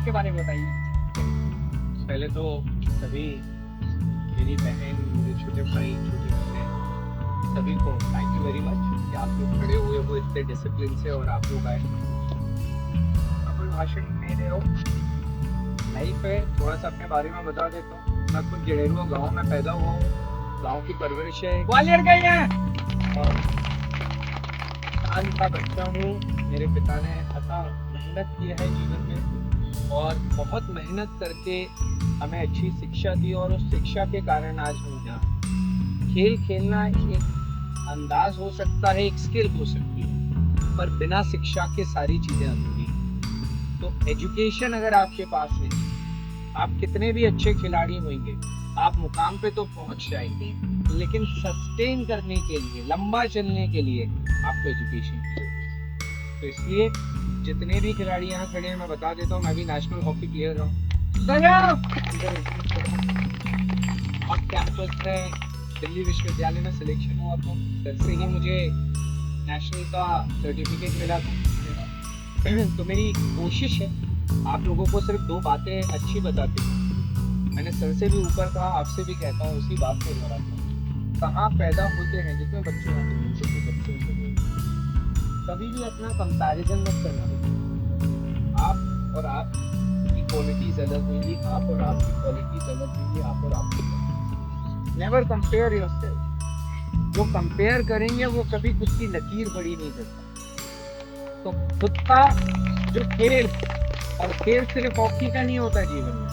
आपके बारे में बताइए। पहले तो सभी मेरी बहन, मेरे छोटे भाई, छोटे बहन, सभी को थैंक यू वेरी मच कि आप लोग खड़े हुए हो इतने डिसिप्लिन से और आप लोग आए। मैं कोई भाषण नहीं दे रहा हूँ, लाइफ है, थोड़ा सा अपने बारे में बता देता हूँ। मैं खुद जड़ेरुआ गाँव में पैदा हुआ हूँ, गाँव की परवरिश है, ग्वालियर गए हैं। और किसान का बच्चा हूँ। मेरे पिता ने अथाह मेहनत की है जीवन में और बहुत मेहनत करके हमें अच्छी शिक्षा दी और उस शिक्षा के कारण आज हम यहाँ। खेल खेलना एक अंदाज हो सकता है, एक स्किल हो सकती है, पर बिना शिक्षा के सारी चीजें अधूरी हैं। तो एजुकेशन अगर आपके पास है, आप कितने भी अच्छे खिलाड़ी होंगे, आप मुकाम पे तो पहुंच जाएंगे, लेकिन सस्टेन करने के लिए, लंबा चलने के लिए आपको एजुकेशन की जरूरत है। तो इसलिए जितने भी खिलाड़ी यहाँ खड़े हैं, मैं बता देता हूँ, मैं भी नेशनल हॉकी प्लेयर हूँ और कैंपस में दिल्ली विश्वविद्यालय में सिलेक्शन हुआ था, सर से ही मुझे नेशनल का सर्टिफिकेट मिला था। तो मेरी कोशिश है आप लोगों को सिर्फ दो बातें अच्छी बताती हूँ। मैंने सर से भी ऊपर कहा, आपसे भी कहता हूँ, उसी बात पे दोहराता हूँ। कहाँ पैदा होते हैं, जितने बच्चे होते हैं, छोटे बच्चे होते हैं, कभी भी अपना कंपैरिजन मत करना। आप और आप की क्वालिटीज अलग होंगी, आप और आपकी क्वालिटीज अलग होंगी, आप और आपकी नेवर कंपेयर योरसेल्फ। जो कंपेयर करेंगे वो कभी खुद की लकीर बड़ी नहीं करता। तो खुद का जो खेल, और खेल सिर्फ हॉकी का नहीं होता जीवन में,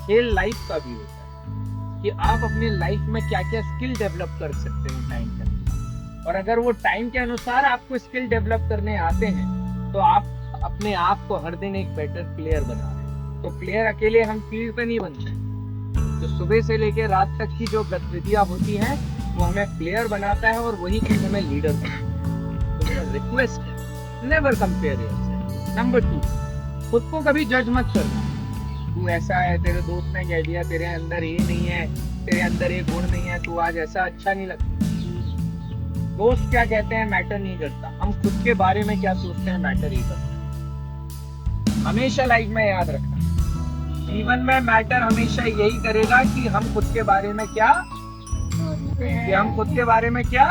खेल लाइफ का भी होता है कि आप अपने लाइफ में क्या क्या स्किल डेवलप कर सकते हैं टाइम के अनुसार। और अगर वो टाइम के अनुसार आपको स्किल डेवलप करने आते हैं तो आप अपने आप को हर दिन एक बेटर प्लेयर बना रहे हैं। तो प्लेयर अकेले हम फील्ड पे नहीं बनते हैं, जो सुबह से लेकर रात तक की जो गतिविधियां होती हैं वो हमें प्लेयर बनाता है और वही चीज हमें लीडर बनाता है। तो मेरा रिक्वेस्ट है, नेवर कंपेयर योरसेल्फ। नंबर 2, खुद को कभी जज मत करना। तू ऐसा है, तेरे दोस्त ने कह दिया तेरे अंदर ये नहीं है, तेरे अंदर ये गुण नहीं है, तू आज ऐसा अच्छा नहीं लगता। दोस्त क्या कहते हैं मैटर नहीं करता, हम खुद के बारे में क्या सोचते हैं मैटर ही करता है। हमेशा लाइफ में याद रखना, जीवन में मैटर हमेशा यही करेगा कि हम खुद के बारे में क्या, कि हम खुद के बारे में क्या,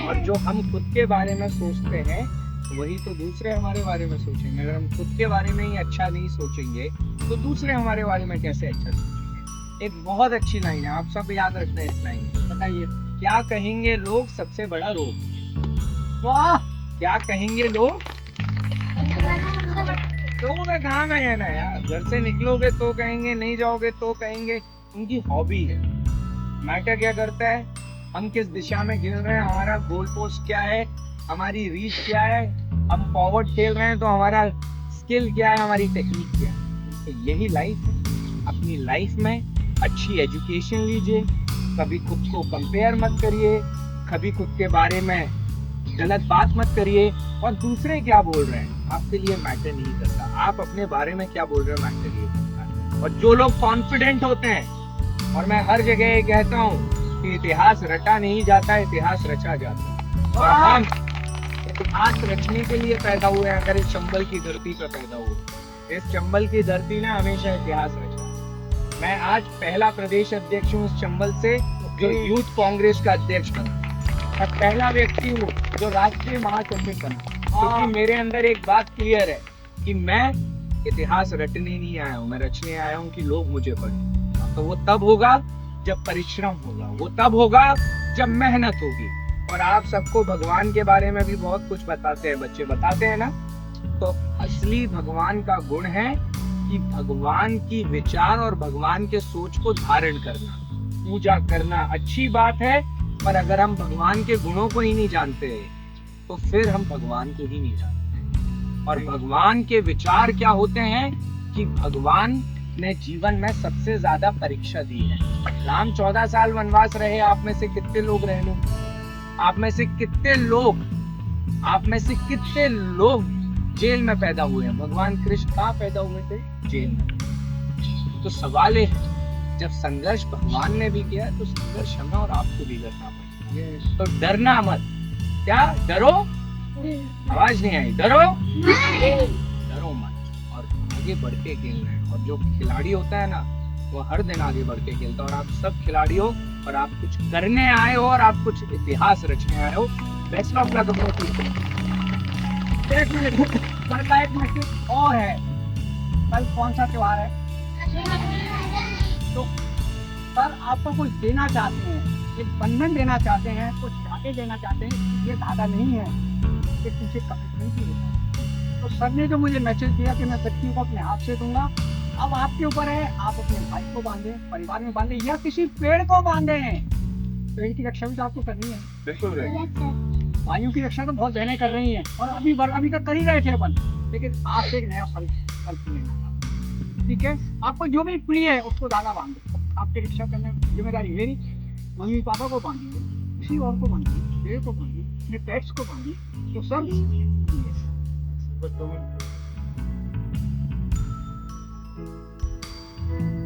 और जो हम खुद के बारे में सोचते हैं वही तो दूसरे हमारे बारे में सोचेंगे। अगर हम खुद के बारे में ही अच्छा नहीं सोचेंगे तो दूसरे हमारे बारे में कैसे अच्छा सोचेंगे। एक बहुत अच्छी लाइन है, आप सब याद रखना है इस लाइन को। बताइए, क्या कहेंगे लोग सबसे बड़ा रोग। वाह, क्या कहेंगे लोग, लोगों का काम है ना यार, घर से निकलोगे तो कहेंगे, नहीं जाओगे तो कहेंगे। उनकी हॉबी है। मैटर क्या करता है, हम किस दिशा में खेल रहे हैं, हमारा गोल पोस्ट क्या है, हमारी रीच क्या है, हम फॉरवर्ड खेल रहे हैं तो हमारा स्किल क्या है, हमारी टेक्निक क्या है। तो यही लाइफ है। अपनी लाइफ में अच्छी एजुकेशन लीजिए, कभी खुद को कंपेयर मत करिए, कभी खुद के बारे में गलत बात मत करिए, और दूसरे क्या बोल रहे हैं आपके लिए मैटर नहीं करता। आप अपने बारे में क्या बोल रहे हो मैटर नहीं करता। और जो लोग कॉन्फिडेंट होते हैं, और मैं हर जगह ये कहता हूँ कि इतिहास रटा नहीं जाता, इतिहास रचा जाता है। और हम इतिहास रचने के लिए पैदा हुए हैं। अगर इस चंबल की धरती पर पैदा हुए, इस चंबल की धरती ने हमेशा इतिहास रचा। मैं आज पहला प्रदेश अध्यक्ष हूँ इस चंबल से जो यूथ कांग्रेस का अध्यक्ष बना। मैं पहला व्यक्ति हूँ जो राष्ट्रीय महासचिव बना, क्योंकि मेरे अंदर एक बात क्लियर है कि मैं इतिहास रटने नहीं आया हूँ, मैं रचने आया हूँ कि लोग मुझे पढ़ें। तो वो तब होगा जब परिश्रम होगा, वो तब होगा जब मेहनत होगी। और आप सबको भगवान के बारे में भी बहुत कुछ बताते हैं, बच्चे बताते हैं ना। तो असली भगवान का गुण है कि भगवान की विचार और भगवान के सोच को धारण करना, पूजा करना अच्छी बात है, पर अगर हम भगवान के गुणों को ही नहीं जानते तो फिर हम भगवान को ही नहीं जानते। और भगवान के विचार क्या होते हैं कि भगवान ने जीवन में सबसे ज्यादा परीक्षा दी है। राम 14 साल वनवास रहे, आप में से कितने लोग रह लो, आप में से कितने लोग जेल में पैदा हुए हैं। भगवान कृष्ण कहाँ पैदा हुए थे, जेल में। तो सवाल है, जब संघर्ष भगवान ने भी किया तो संघर्ष हमें और आपको भी करना पड़ेगा। तो डरना मत। क्या डरो, आवाज नहीं आई, डरो मत। और आगे बढ़ के खेलना है। और जो खिलाड़ी होता है ना, वो हर दिन आगे बढ़ के खेलता है। और आप सब खिलाड़ी हो और आप कुछ करने आए हो और आप कुछ इतिहास रचने आए हो। बेस्ट ऑफ लक अपने टीम को। एक मिनट, कल का एक मैसेज और है। कल कौन सा त्योहार है? तो सर आपको कुछ देना चाहते हैं, एक बंधन देना चाहते हैं, कुछ धागे देना चाहते हैं। ये धागा नहीं है, ये पीछे कमिटमेंट ही होता है। तो सर ने जो मुझे मैसेज दिया कि मैं बच्चियों को अपने हाथ से दूंगा, अब आपके ऊपर है, आप अपने भाई को बांधे, परिवार में बांधे या किसी पेड़ को बांधे। पेड़ की रक्षा भी तो आपको करनी है। बिल्कुल भाइयों की रक्षा तो बहुत बहनें कर रही हैं और अभी तक कर ही रहे थे अपन। लेकिन आपसे एक नया संकल्प लेना था। ठीक है, आपको जो भी प्रिय है उसको दाना बांधो। आपकी रक्षा करने की जिम्मेदारी मेरी। मम्मी पापा को बांधिए, किसी और को बांधिए, पेड़ को बांधिए, अपने पेट्स को बांधिए। तो सब yes।